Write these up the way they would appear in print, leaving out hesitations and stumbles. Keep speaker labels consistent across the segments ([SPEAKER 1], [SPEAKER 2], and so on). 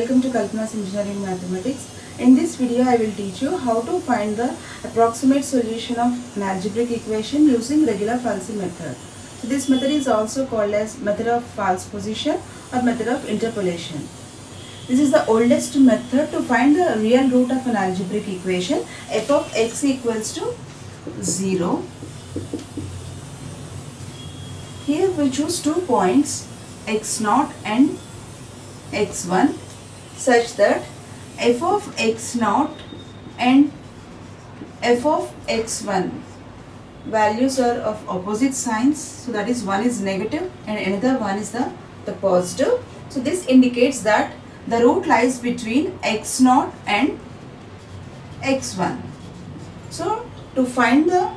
[SPEAKER 1] Welcome to Kalpana's Engineering Mathematics. In this video, I will teach you how to find the approximate solution of an algebraic equation using regular falsi method. So this method is also called as method of false position or method of interpolation. This is the oldest method to find the real root of an algebraic equation f of x equals to 0. Here we choose 2 points x0 and x1 such that f of x0 and f of x1 values are of opposite signs. So that is, one is negative and another one is the positive. So this indicates that the root lies between x0 and x1. So to find the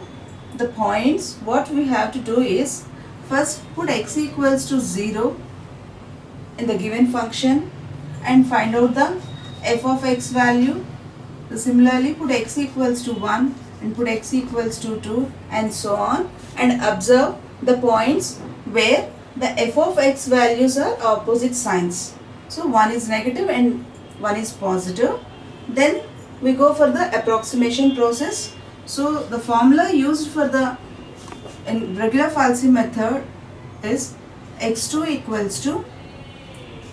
[SPEAKER 1] points, what we have to do is first put x equals to 0 in the given function and find out the f of x value. So similarly, put x equals to 1 and put x equals to 2 and so on, and observe the points where the f of x values are opposite signs. So one is negative and one is positive. Then we go for the approximation process. So the formula used for the regular falsi method is x2 equals to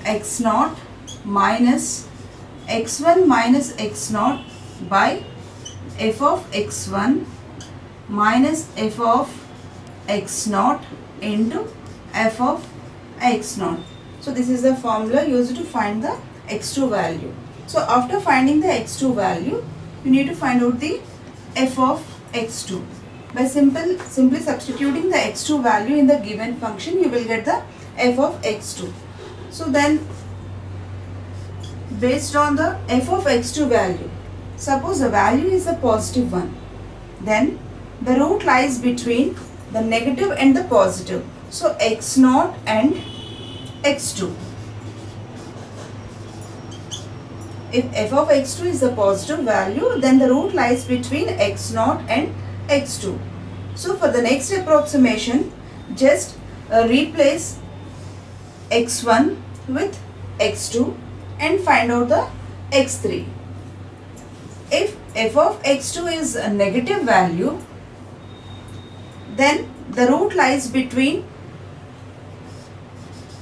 [SPEAKER 1] x0 minus x1 minus x0 by f of x1 minus f of x0 into f of x0. So this is the formula used to find the x2 value. So after finding the x2 value, you need to find out the f of x2. By simply substituting the x2 value in the given function, you will get the f of x2. So then, based on the f of x2 value, suppose the value is a positive one, then the root lies between the negative and the positive. So x0 and x2. If f of x2 is a positive value, then the root lies between x0 and x2. So for the next approximation, just replace x1 with x2 and find out the x3. If f of x2 is a negative value, then the root lies between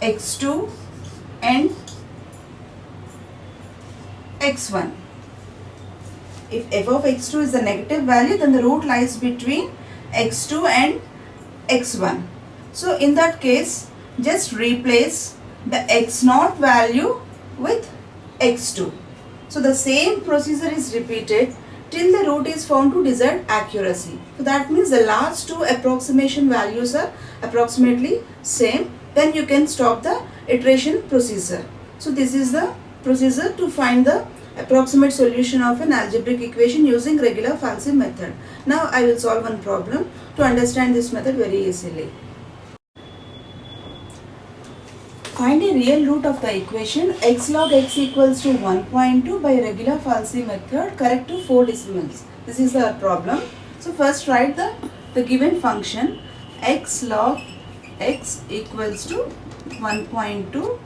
[SPEAKER 1] x2 and x1. If f of x2 is a negative value, then the root lies between x2 and x1. So in that case, just replace the x0 value with x2. So the same procedure is repeated till the root is found to desired accuracy. So that means the last two approximation values are approximately same. Then you can stop the iteration procedure. So this is the procedure to find the approximate solution of an algebraic equation using regular falsi method. Now I will solve one problem to understand this method very easily. Find a real root of the equation x log x equals to 1.2 by regular falsi method correct to 4 decimals. This is the problem. So first write the given function x log x equals to 1.2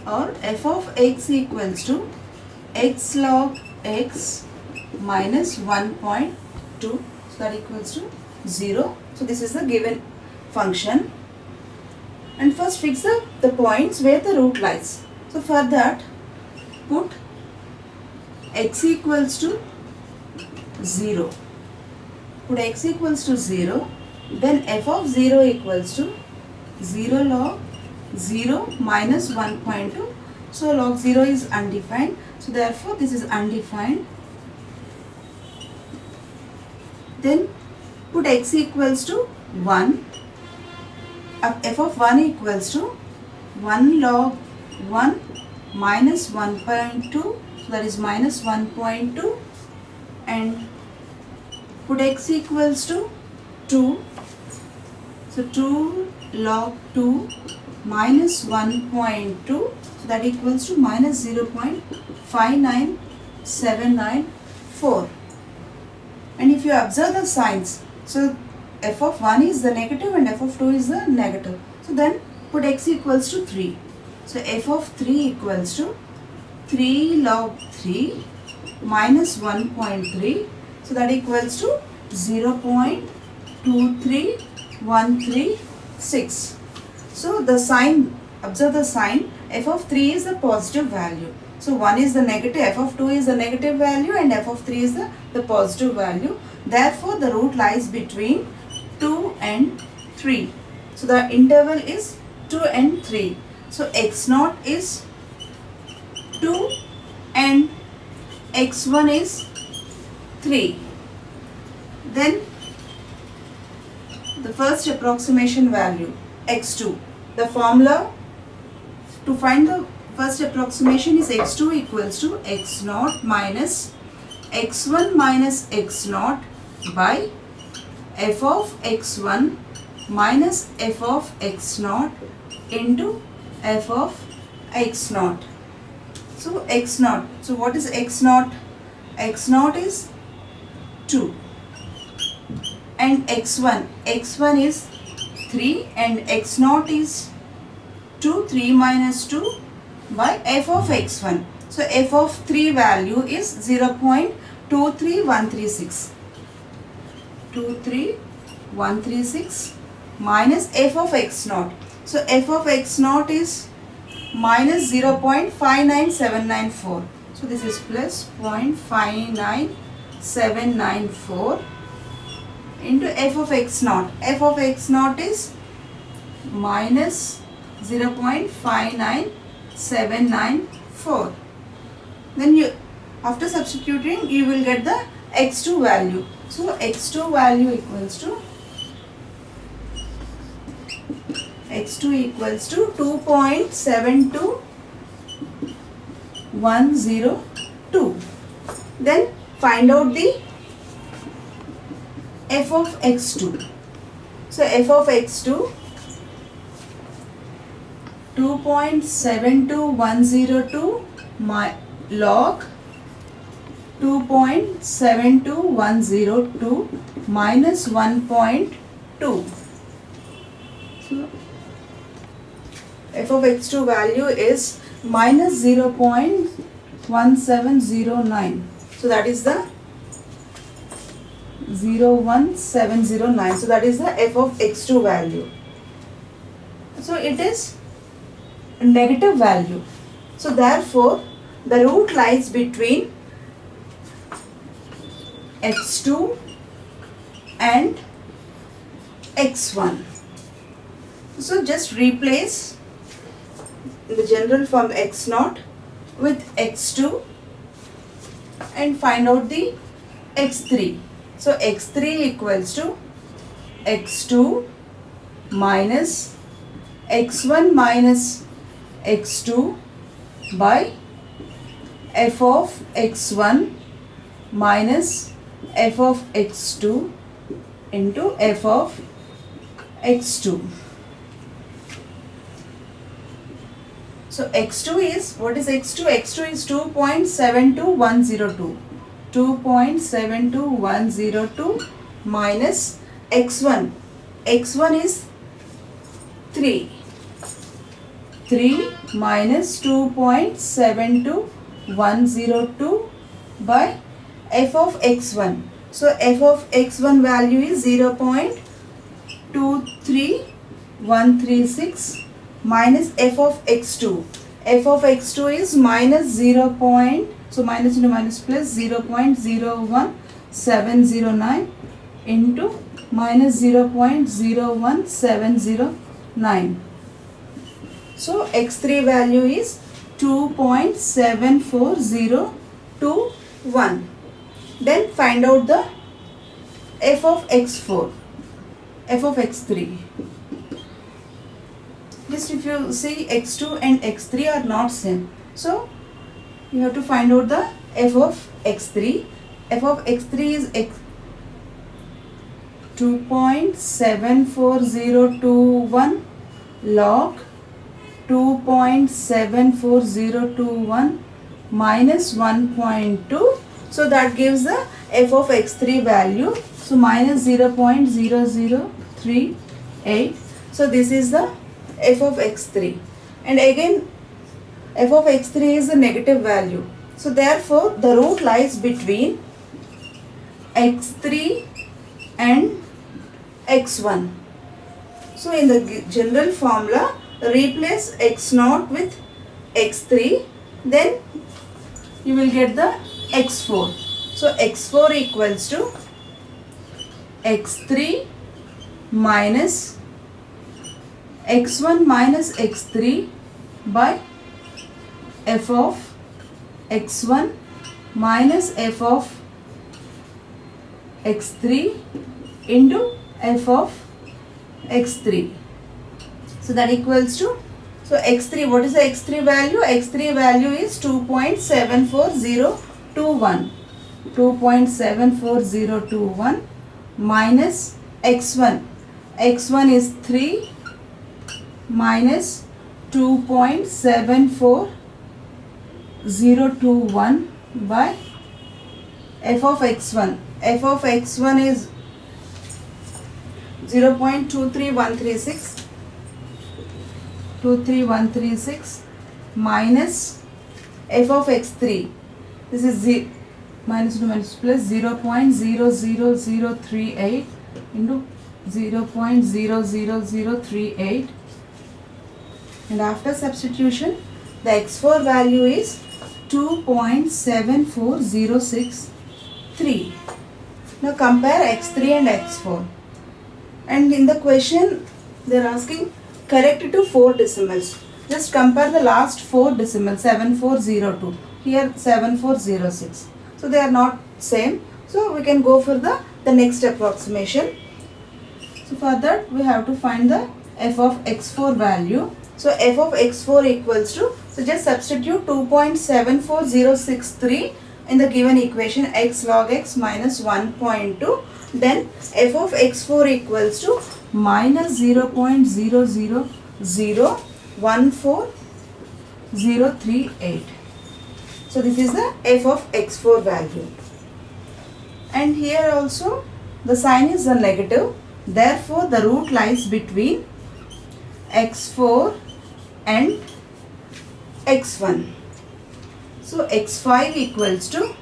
[SPEAKER 1] or f of x equals to x log x minus 1.2, so that equals to 0. So this is the given function. And first fix the points where the root lies. So for that, put x equals to 0. Put x equals to 0. Then f of 0 equals to 0 log 0 minus 1.2. So log 0 is undefined. So therefore this is undefined. Then put x equals to 1. F of 1 equals to 1 log 1 minus 1.2. So that is minus 1.2. And put x equals to 2. So 2 log 2 minus 1.2. So that equals to minus 0.59794. And if you observe the signs, so f of 1 is the negative and f of 2 is the negative. So then put x equals to 3. So f of 3 equals to 3 log 3 minus 1.3. So that equals to 0.23136. So the sign, observe the sign, f of 3 is the positive value. So 1 is the negative, f of 2 is the negative value and f of 3 is the positive value. Therefore the root lies between 2 and 3. So the interval is 2 and 3. So x0 is 2 and x1 is 3. Then the first approximation value x2. The formula to find the first approximation is x2 equals to x0 minus x1 minus x0 by f of x1 minus f of x0 into f of x0. So x0. So what is x0? x0 is 2 and x1 is 3 and x0 is 2. 3 minus 2 by f of x1. So f of 3 value is 0.23136. 23136 minus f of x0. So f of x0 is minus 0.59794. So this is plus 0.59794 into f of x0. f of x0 is minus 0.59794. Then you, after substituting, you will get the x2 value. So x2 value equals to 2.72102. Then find out the f of x2. So f of x2 2.72102 log 2.72102 minus 1.2. So f of x2 value is minus 0.1709. So that is the 01709. So that is the f of x2 value. So it is a negative value. So therefore the root lies between x2 and x1. So just replace the general form x0 with x2 and find out the x3. So x3 equals to x2 minus x1 minus x2 by f of x1 minus f of x2 into f of x2. So x2 is, what is x2? x2 is 2.72102. 2.72102 minus x1. x1 is 3. 3 minus 2.72102 by f of x1. So f of x1 value is 0.23136 minus f of x2. f of x2 is minus 0. So minus into minus plus 0.01709 into minus 0.01709. So x3 value is 2.74021. Then find out the f of x4, f of x3. Just if you see x2 and x3 are not same, so you have to find out the f of x3. f of x3 is 2.74021 log 2.74021 minus 1.2. So that gives the f of x3 value. So minus 0.0038. So this is the f of x3. And again f of x3 is a negative value. So therefore the root lies between x3 and x1. So in the general formula, replace x0 with x3, then you will get the x4. So x4 equals to x3 minus x1 minus x3 by f of x1 minus f of x3 into f of x3. So that equals to, so x3, what is the x3 value? x3 value is 2.74021. 2.74021 minus x1. x1 is 3 minus 2.74021 by f of x1. f of x1 is 0.23136. 23136 minus f of x3. This is minus 2 minus plus 0.00038 into 0.00038, and after substitution the x4 value is 2.74063. Now compare x3 and x4, and in the question they are asking correct to 4 decimals. Just compare the last 4 decimals, 7402, here 7406. So they are not same. So we can go for the next approximation. So for that we have to find the f of x4 value. So f of x4 equals to, so just substitute 2.74063 in the given equation, x log x minus 1.2. Then f of x4 equals to minus 0.0001438. So this is the f of x4 value. And here also the sign is a negative. Therefore the root lies between x4 and x1. So x5 equals to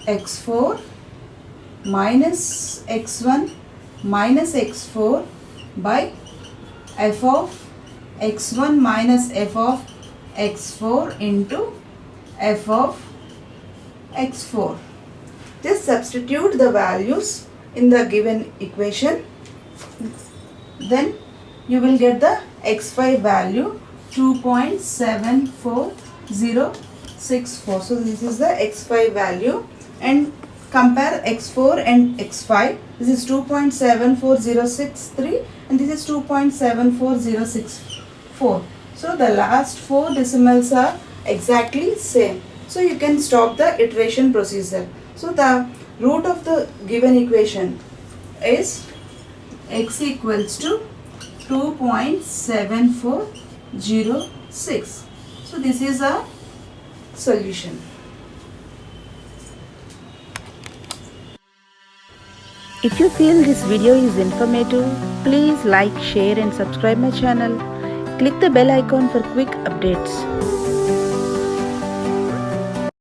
[SPEAKER 1] x4 minus x1 minus x4 by f of x1 minus f of x4 into f of x4. Just substitute the values in the given equation. Then you will get the x5 value 2.74064. So this is the x5 value, and compare x4 and x5. This is 2.74063 and this is 2.74064. So the last 4 decimals are exactly same. So you can stop the iteration procedure. So the root of the given equation is x equals to 2.7406. So this is a solution.
[SPEAKER 2] If you feel this video is informative, please like, share and subscribe my channel. Click the bell icon for quick updates.